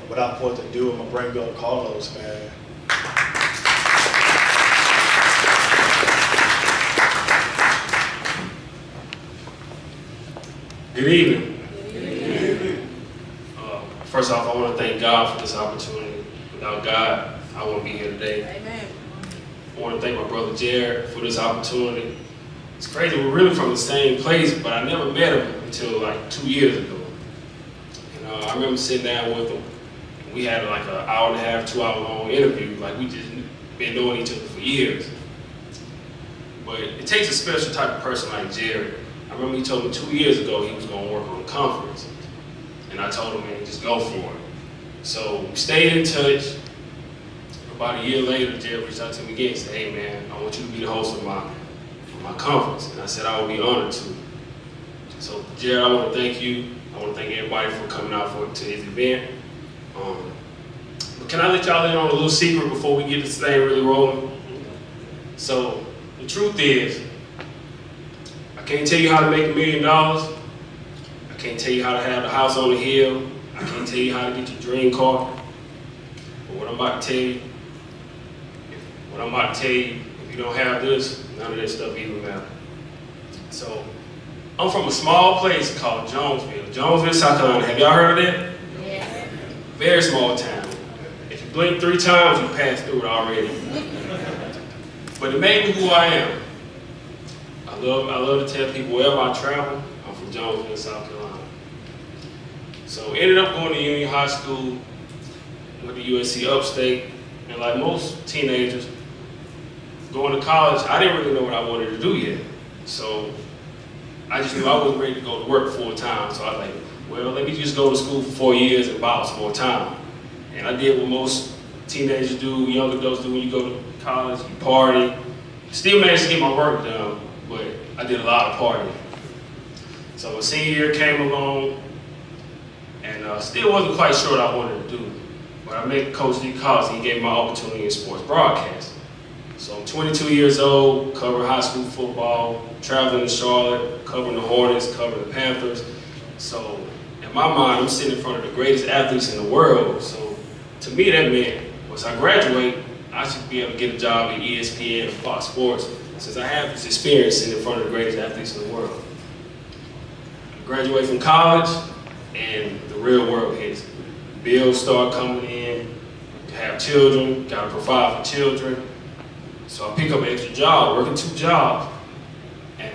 without further ado, I'm gonna bring up Carlos, man. Good evening. Good evening. First off, I want to thank God for this opportunity. Without God, I wouldn't be here today. Amen. I want to thank my brother Jared for this opportunity. It's crazy, we're really from the same place, but I never met him until like 2 years ago. And I remember sitting down with him. We had like an hour and a half, 2 hour long interview. Like we just been knowing each other for years. But it takes a special type of person like Jared. I remember he told me 2 years ago he was going to work on a conference. And I told him, man, just go for it. So we stayed in touch. About a year later, Jared reached out to me again and said, hey man, I want you to be the host of my conference. And I said I would be honored to. So Jared, I want to thank you. I want to thank everybody for coming out to his event. But can I let y'all in on a little secret before we get this thing really rolling? So the truth is, I can't tell you how to make $1 million. I can't tell you how to have the house on the hill. I can't tell you how to get your dream car. But what I'm about to tell you, if you don't have this, none of that stuff even matters. So I'm from a small place called Jonesville, South Carolina. Have y'all heard of that? Yes. Very small town. If you blink 3 times, you pass through it already. But it made me who I am. I love to tell people wherever I travel, I'm from Jonesville, South Carolina. So ended up going to Union High School, went to USC Upstate, and like most teenagers, going to college, I didn't really know what I wanted to do yet. So I just knew I wasn't ready to go to work full time. So I was like, well, let me just go to school for 4 years and buy some more time. And I did what most teenagers do, young adults do when you go to college, you party. Still managed to get my work done, but I did a lot of partying. So my senior year came along, and still wasn't quite sure what I wanted to do. But I met Coach D. Collins, he gave me my opportunity in sports broadcasting. So I'm 22 years old, covering high school football, traveling to Charlotte, covering the Hornets, covering the Panthers. So in my mind, I'm sitting in front of the greatest athletes in the world. So to me, that meant once I graduate, I should be able to get a job at ESPN or Fox Sports, since I have this experience sitting in front of the greatest athletes in the world. I graduate from college, and the real world hits. Bills start coming in, have children, gotta provide for children. So I pick up an extra job, working 2 jobs. And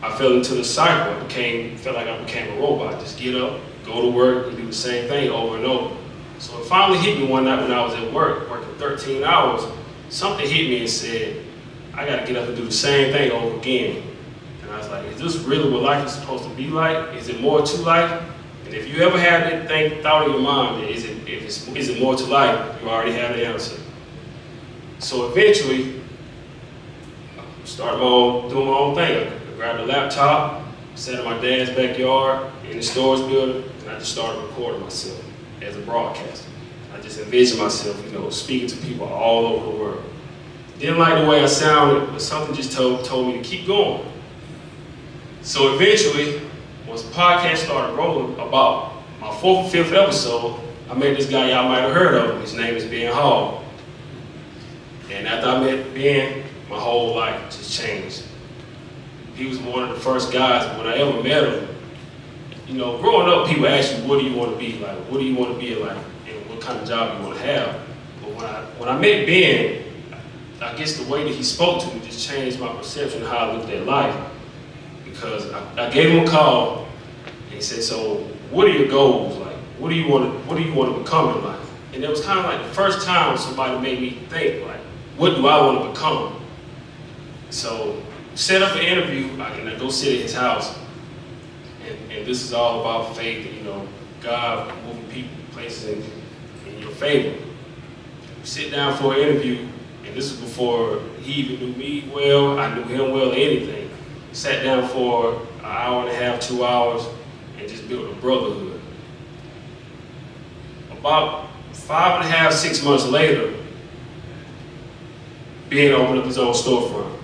I fell into the cycle. Felt like I became a robot. Just get up, go to work, and do the same thing over and over. So it finally hit me one night when I was at work, working 13 hours. Something hit me and said, I gotta get up and do the same thing over again. And I was like, is this really what life is supposed to be like? Is it more to life? And if you ever had that thought in your mind, is it more to life, you already have the answer. So eventually, I started doing my own thing. I grabbed a laptop, sat in my dad's backyard in the storage building, and I just started recording myself as a broadcaster. I just envisioned myself, speaking to people all over the world. Didn't like the way I sounded, but something just told me to keep going. So eventually, once the podcast started rolling, about my 4th or 5th episode, I met this guy y'all might have heard of him. His name is Ben Hall. And after I met Ben, my whole life just changed. He was one of the first guys, when I ever met him, growing up, people ask you, what do you want to be like? What do you want to be like? And what kind of job you want to have? But when I met Ben, I guess the way that he spoke to me just changed my perception of how I looked at life. Because I gave him a call, and he said, so what are your goals? Like, what do you want to become in life? And it was kind of like the first time somebody made me think, like, what do I want to become? So set up an interview, and I go sit at his house. And this is all about faith and, God moving people, places in your favor. Sit down for an interview, and this is before he even knew me well, I knew him well, anything. Sat down for an hour and a half, 2 hours, and just built a brotherhood. About 5.5, 6 months later, Ben opened up his own storefront.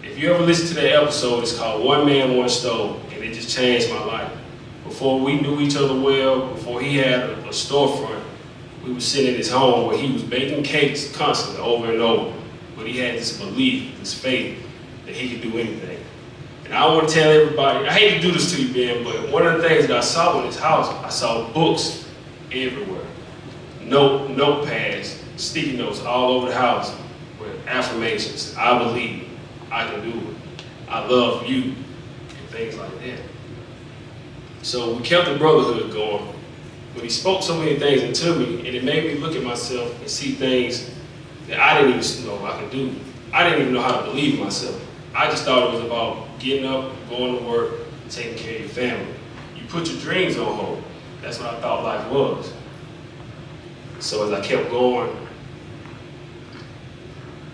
If you ever listen to that episode, it's called One Man, One Stove, and it just changed my life. before we knew each other well, before he had a storefront, we were sitting in his home where he was baking cakes constantly over and over. But he had this belief, this faith that he could do anything. And I want to tell everybody, I hate to do this to you, Ben, but one of the things that I saw in his house, I saw books everywhere. Notepads, sticky notes all over the house with affirmations. I believe, I can do it. I love you, and things like that. So we kept the brotherhood going. But he spoke so many things into me, and it made me look at myself and see things that I didn't even know I could do. I didn't even know how to believe in myself. I just thought it was about getting up, going to work, taking care of your family. You put your dreams on hold. That's what I thought life was. So as I kept going,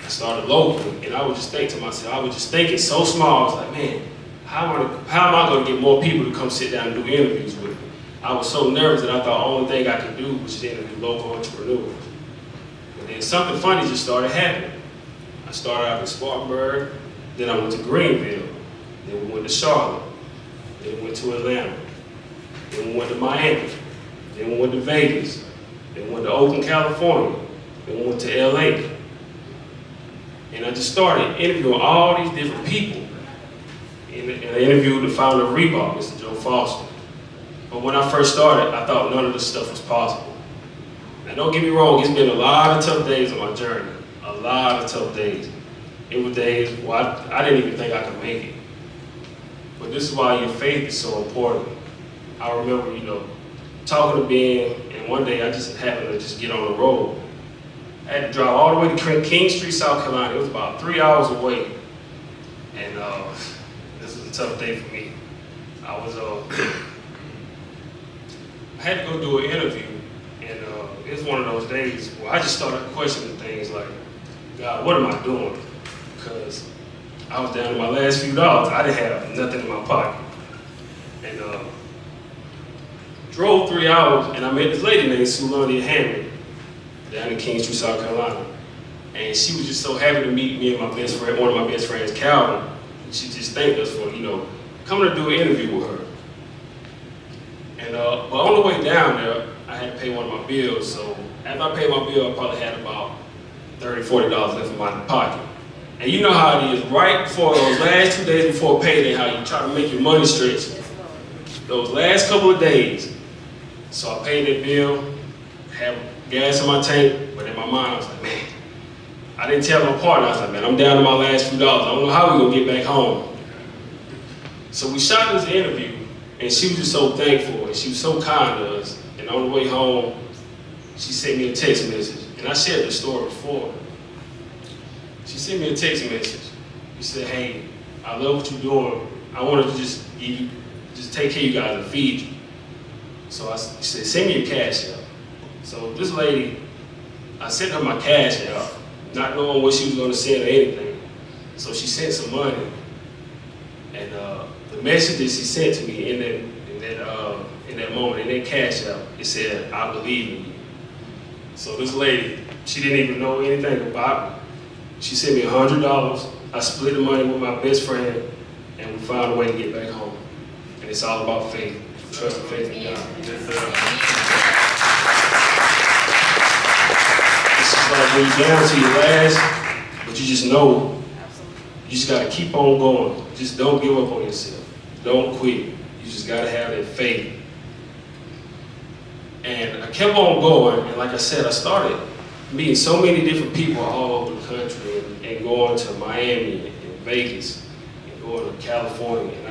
I started locally, and I would just think to myself, I was just thinking so small, I was like, man, how am I going to get more people to come sit down and do interviews with me? I was so nervous that I thought the only thing I could do was just interview local entrepreneurs. And then something funny just started happening. I started out in Spartanburg, then I went to Greenville, then we went to Charlotte, then we went to Atlanta, then we went to Miami, then we went to Vegas, then we went to Oakland, California, then we went to LA. And I just started interviewing all these different people. And I interviewed the founder of Reebok, Mr. Joe Foster. But when I first started, I thought none of this stuff was possible. Now don't get me wrong, it's been a lot of tough days on my journey. A lot of tough days. It were days where I didn't even think I could make it. But this is why your faith is so important. I remember, talking to Ben, and one day I just happened to just get on the road. I had to drive all the way to King Street, South Carolina. It was about 3 hours away. And this was a tough day for me. I had to go do an interview, and it was one of those days where I just started questioning things like, God, what am I doing? Because I was down to my last few dollars. I didn't have nothing in my pocket. And drove 3 hours, and I met this lady named Sulani Hammond down in King Street, South Carolina. And she was just so happy to meet me and my best friend, one of my best friends, Calvin. She just thanked us for, coming to do an interview with her. And but on the way down there, I had to pay one of my bills. So after I paid my bill, I probably had about $30, $40 left in my pocket. And you know how it is, right before those last 2 days before payday, how you try to make your money stretch. Those last couple of days. So I paid that bill, had gas in my tank, but in my mind I was like, man, I didn't tell my partner. I was like, man, I'm down to my last few dollars. I don't know how we're gonna get back home. So we shot this interview, and she was just so thankful, and she was so kind to us. And on the way home, she sent me a text message, and I shared the story before. She sent me a text message. She said, hey, I love what you're doing. I wanted to just take care of you guys and feed you. So she said, send me your cash out. So this lady, I sent her my cash out, not knowing what she was going to send or anything. So she sent some money. And the message that she sent to me in that moment, in that cash out, it said, I believe in you. So this lady, she didn't even know anything about me. She sent me $100. I split the money with my best friend, and we found a way to get back home. And it's all about faith, trust and faith in God. This is like when you're down to your last, but you just know, you just gotta keep on going. Just don't give up on yourself. Don't quit. You just gotta have that faith. And I kept on going, and like I said, I started meeting so many different people all over the country, and going to Miami and Vegas and going to California. And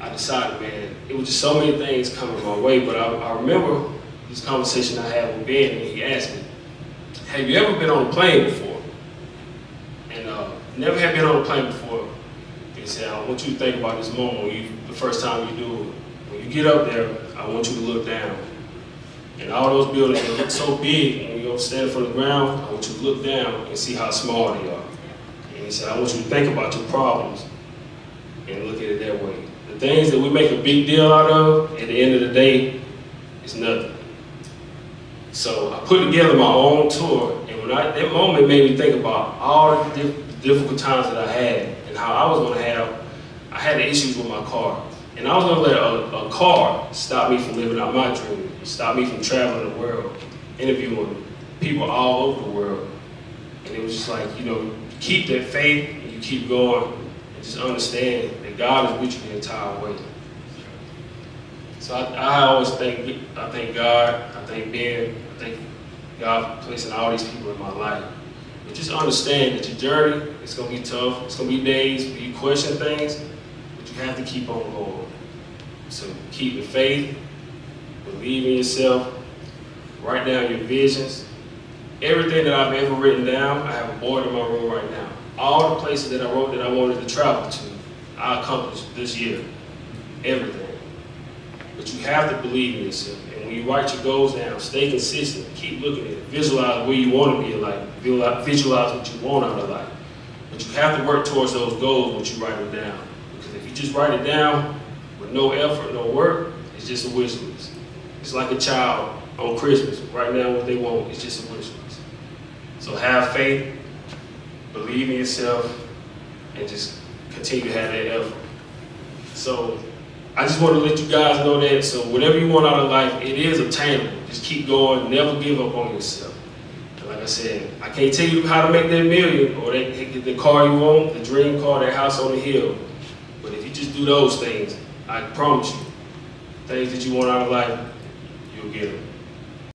I decided, man, it was just so many things coming my way. But I remember this conversation I had with Ben, and he asked me, have you ever been on a plane before? And never had been on a plane before. He said, I want you to think about this moment the first time you do it. When you get up there, I want you to look down. And all those buildings, they look so big, when you're standing from the ground, I want you to look down and see how small they are. And he said, I want you to think about your problems and look at it that way. The things that we make a big deal out of, at the end of the day, is nothing. So I put together my own tour, and that moment made me think about all the difficult times that I had, and how I had the issues with my car. And I was gonna let a car stop me from living out my dream, stop me from traveling the world, interviewing people all over the world. And it was just like, you know, keep that faith and you keep going and just understand that God is with you the entire way. So I always thank God, I thank Ben, I thank God for placing all these people in my life. But just understand that your journey is gonna be tough. It's gonna be days where you question things, but you have to keep on going. So keep the faith, believe in yourself, write down your visions. Everything that I've ever written down, I have a board in my room right now. All the places that I wrote that I wanted to travel to, I accomplished this year. Everything. But you have to believe in yourself. And when you write your goals down, stay consistent. Keep looking at it. Visualize where you want to be in life. Visualize what you want out of life. But you have to work towards those goals once you write them down. Because if you just write it down with no effort, no work, it's just a wish list. It's like a child on Christmas. Right now, what they want is just a wish list. So have faith, believe in yourself, and just continue to have that effort. So I just want to let you guys know that. So whatever you want out of life, it is attainable. Just keep going. Never give up on yourself. And like I said, I can't tell you how to make that million or the car you want, the dream car, that house on the hill. But if you just do those things, I promise you, things that you want out of life, you'll get them.